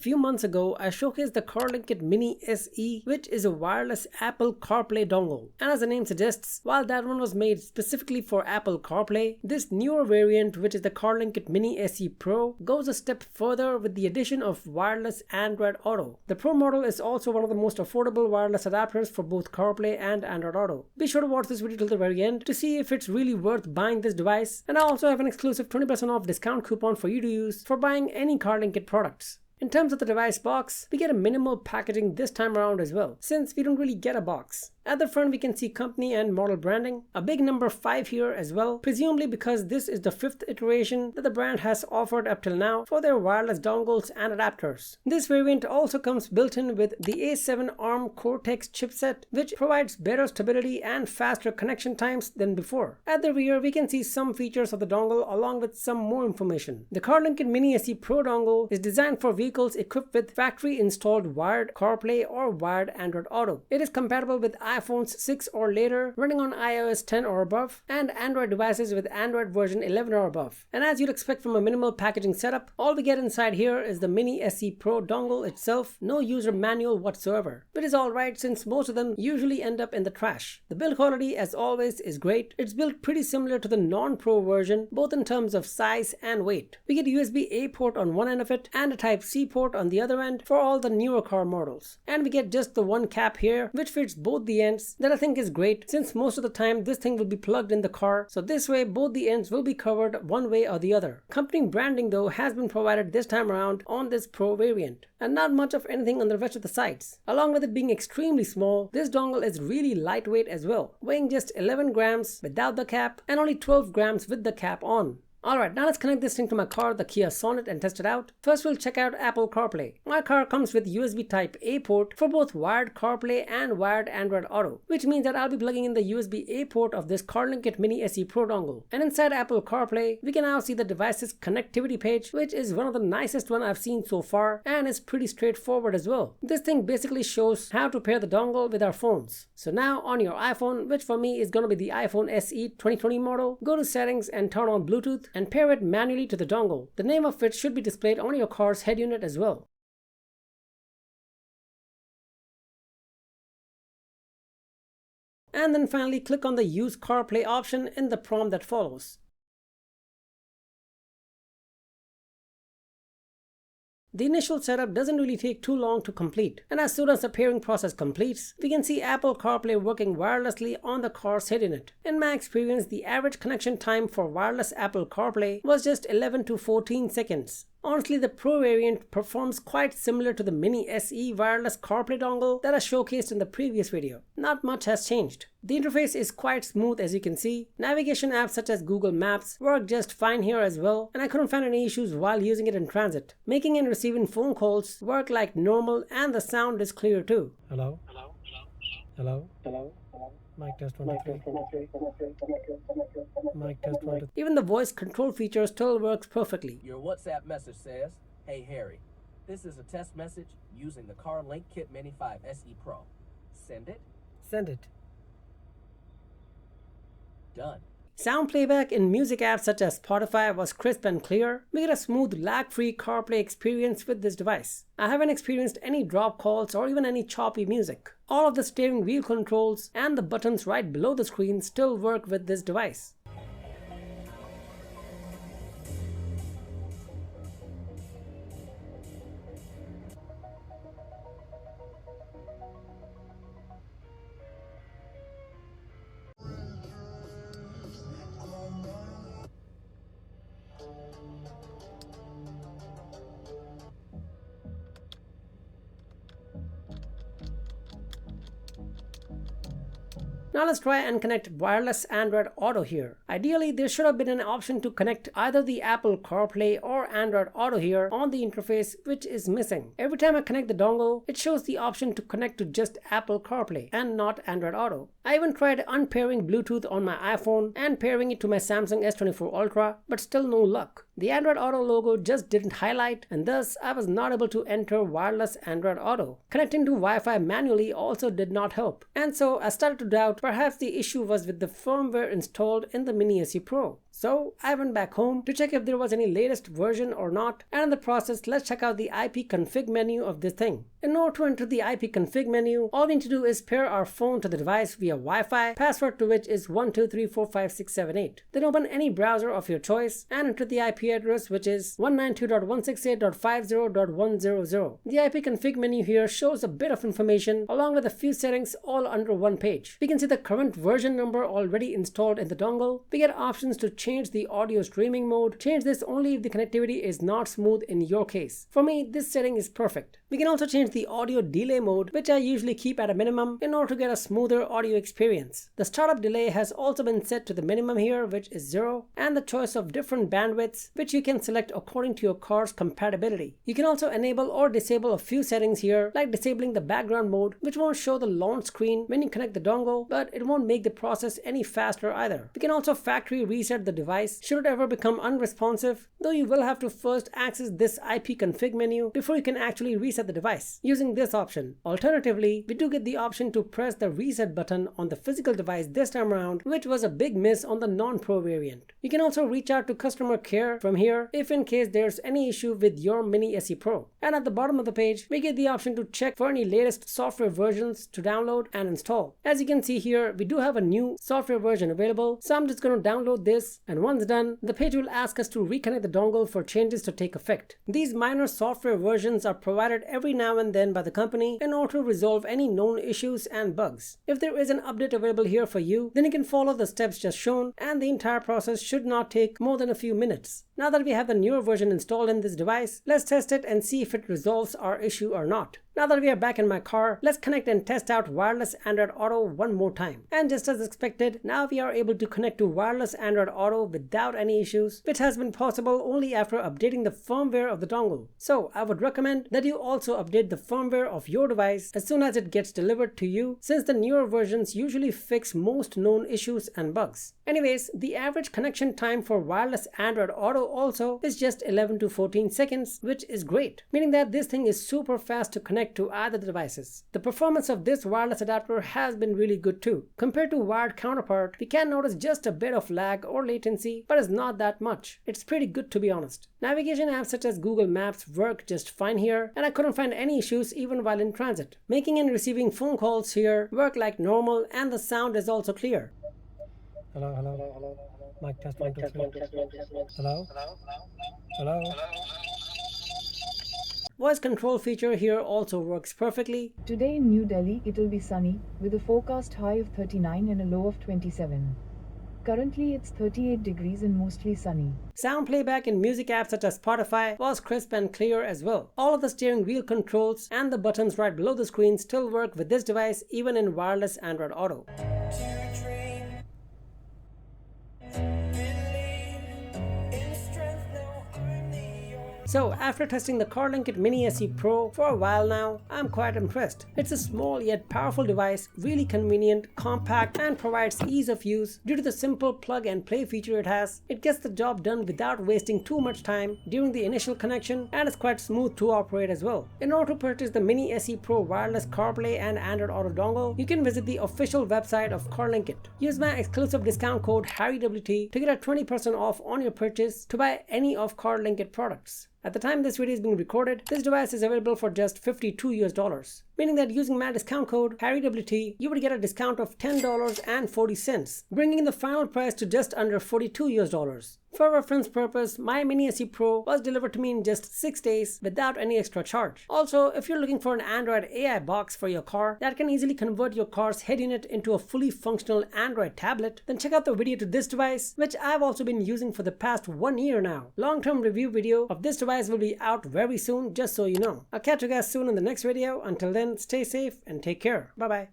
few months ago, I showcased the Carlinkit Mini SE, which is a wireless Apple CarPlay dongle. And as the name suggests, while that one was made specifically for Apple CarPlay, this newer variant, which is the Carlinkit Mini SE Pro, goes a step further with the addition of wireless Android Auto. The Pro model is also one of the most affordable wireless adapters for both CarPlay and Android Auto. Be sure to watch this video till the very end to see if it's really worth buying this device, and I also have an exclusive 20% off discount coupon for you to use for buying any Carlinkit products. In terms of the device box, we get a minimal packaging this time around as well, since we don't really get a box. At the front we can see company and model branding, a big number 5 here as well, presumably because this is the 5th iteration that the brand has offered up till now for their wireless dongles and adapters. This variant also comes built in with the A7 ARM Cortex chipset, which provides better stability and faster connection times than before. At the rear we can see some features of the dongle along with some more information. The Carlinkit Mini SE Pro dongle is designed for vehicles equipped with factory installed wired CarPlay or wired Android Auto. It is compatible with iPhones 6 or later, running on iOS 10 or above, and Android devices with Android version 11 or above. And as you'd expect from a minimal packaging setup, all we get inside here is the Mini SE Pro dongle itself, no user manual whatsoever. But it's alright since most of them usually end up in the trash. The build quality, as always, is great. It's built pretty similar to the non-Pro version, both in terms of size and weight. We get a USB-A port on one end of it and a Type-C port on the other end for all the newer car models. And we get just the one cap here, which fits both the ends, that I think is great since most of the time this thing will be plugged in the car, so this way both the ends will be covered one way or the other. Company branding though has been provided this time around on this Pro variant, and not much of anything on the rest of the sides. Along with it being extremely small, this dongle is really lightweight as well, weighing just 11 grams without the cap and only 12 grams with the cap on. Alright, now let's connect this thing to my car, the Kia Sonet, and test it out. First we'll check out Apple CarPlay. My car comes with USB Type-A port for both wired CarPlay and wired Android Auto, which means that I'll be plugging in the USB-A port of this Carlinkit Mini SE Pro dongle. And inside Apple CarPlay, we can now see the device's connectivity page, which is one of the nicest one I've seen so far and is pretty straightforward as well. This thing basically shows how to pair the dongle with our phones. So now on your iPhone, which for me is going to be the iPhone SE 2020 model, go to settings and turn on Bluetooth and pair it manually to the dongle. The name of it should be displayed on your car's head unit as well. And then finally click on the Use CarPlay option in the prompt that follows. The initial setup doesn't really take too long to complete, and as soon as the pairing process completes, we can see Apple CarPlay working wirelessly on the car's head unit. In my experience, the average connection time for wireless Apple CarPlay was just 11 to 14 seconds. Honestly, the Pro variant performs quite similar to the Mini SE wireless CarPlay dongle that I showcased in the previous video. Not much has changed. The interface is quite smooth as you can see. Navigation apps such as Google Maps work just fine here as well, and I couldn't find any issues while using it in transit. Making and receiving phone calls work like normal, and the sound is clear too. Hello? Hello? Hello? Hello? Mic test 1 2 3. Mic test 1 2 3. Even the voice control feature still works perfectly. Your WhatsApp message says, "Hey Harry, this is a test message using the Carlinkit Mini 5 SE Pro. Send it." Send it. Done. Sound playback in music apps such as Spotify was crisp and clear. We get a smooth lag-free CarPlay experience with this device. I haven't experienced any drop calls or even any choppy music. All of the steering wheel controls and the buttons right below the screen still work with this device. Now let's try and connect wireless Android Auto here. Ideally, there should have been an option to connect either the Apple CarPlay or Android Auto here on the interface, which is missing. Every time I connect the dongle, it shows the option to connect to just Apple CarPlay and not Android Auto. I even tried unpairing Bluetooth on my iPhone and pairing it to my Samsung S24 Ultra, but still no luck. The Android Auto logo just didn't highlight, and thus I was not able to enter wireless Android Auto. Connecting to Wi-Fi manually also did not help, and so I started to doubt perhaps the issue was with the firmware installed in the Mini SE Pro. So I went back home to check if there was any latest version or not, and in the process let's check out the IP config menu of this thing. In order to enter the IP config menu, all we need to do is pair our phone to the device via Wi-Fi, password to which is 123456778. Then open any browser of your choice and enter the IP address, which is 192.168.50.100. The IP config menu here shows a bit of information along with a few settings all under one page. We can see the current version number already installed in the dongle. We get options to change the audio streaming mode. Change this only if the connectivity is not smooth in your case. For me, this setting is perfect. We can also change the audio delay mode, which I usually keep at a minimum in order to get a smoother audio experience. The startup delay has also been set to the minimum here, which is 0, and the choice of different bandwidths, which you can select according to your car's compatibility. You can also enable or disable a few settings here, like disabling the background mode, which won't show the launch screen when you connect the dongle, but it won't make the process any faster either. We can also factory reset the device should it ever become unresponsive, though you will have to first access this IP config menu before you can actually reset the device using this option. Alternatively, we do get the option to press the reset button on the physical device this time around, which was a big miss on the non-pro variant. You can also reach out to customer care from here if in case there's any issue with your Mini SE Pro. And at the bottom of the page, we get the option to check for any latest software versions to download and install. As you can see here, we do have a new software version available, so I'm just going to download this, and once done, the page will ask us to reconnect the dongle for changes to take effect. These minor software versions are provided every now and then by the company in order to resolve any known issues and bugs. If there is an update available here for you, then you can follow the steps just shown, and the entire process should not take more than a few minutes. Now that we have the newer version installed in this device, let's test it and see if it resolves our issue or not. Now that we are back in my car, let's connect and test out wireless Android Auto one more time. And just as expected, now we are able to connect to wireless Android Auto without any issues, which has been possible only after updating the firmware of the dongle. So I would recommend that you also update the firmware of your device as soon as it gets delivered to you, since the newer versions usually fix most known issues and bugs. Anyways, the average connection time for wireless Android Auto also is just 11 to 14 seconds, which is great, meaning that this thing is super fast to connect to either devices. The performance of this wireless adapter has been really good too. Compared to wired counterpart, we can notice just a bit of lag or latency, but it's not that much. It's pretty good to be honest. Navigation apps such as Google Maps work just fine here, and I couldn't find any issues even while in transit. Making and receiving phone calls here work like normal, and the sound is also clear. Hello, hello, hello. Mic test 1, 2, 3. Hello? Hello? Voice control feature here also works perfectly. Today in New Delhi, it'll be sunny, with a forecast high of 39 and a low of 27. Currently it's 38 degrees and mostly sunny. Sound playback in music apps such as Spotify was crisp and clear as well. All of the steering wheel controls and the buttons right below the screen still work with this device even in wireless Android Auto. So after testing the Carlinkit Mini SE Pro for a while now, I'm quite impressed. It's a small yet powerful device, really convenient, compact, and provides ease of use due to the simple plug and play feature it has. It gets the job done without wasting too much time during the initial connection, and it's quite smooth to operate as well. In order to purchase the Mini SE Pro wireless CarPlay and Android Auto dongle, you can visit the official website of Carlinkit. Use my exclusive discount code HarryWT to get a 20% off on your purchase to buy any of Carlinkit products. At the time this video is being recorded, this device is available for just $52 US, meaning that using my discount code HarryWT, you would get a discount of $10.40, bringing the final price to just under $42 US. For reference purpose, my Mini SE Pro was delivered to me in just 6 days without any extra charge. Also, if you're looking for an Android AI box for your car that can easily convert your car's head unit into a fully functional Android tablet, then check out the video to this device, which I've also been using for the past 1 year now. Long-term review video of this device will be out very soon, just so you know. I'll catch you guys soon in the next video. Until then, stay safe and take care. Bye bye.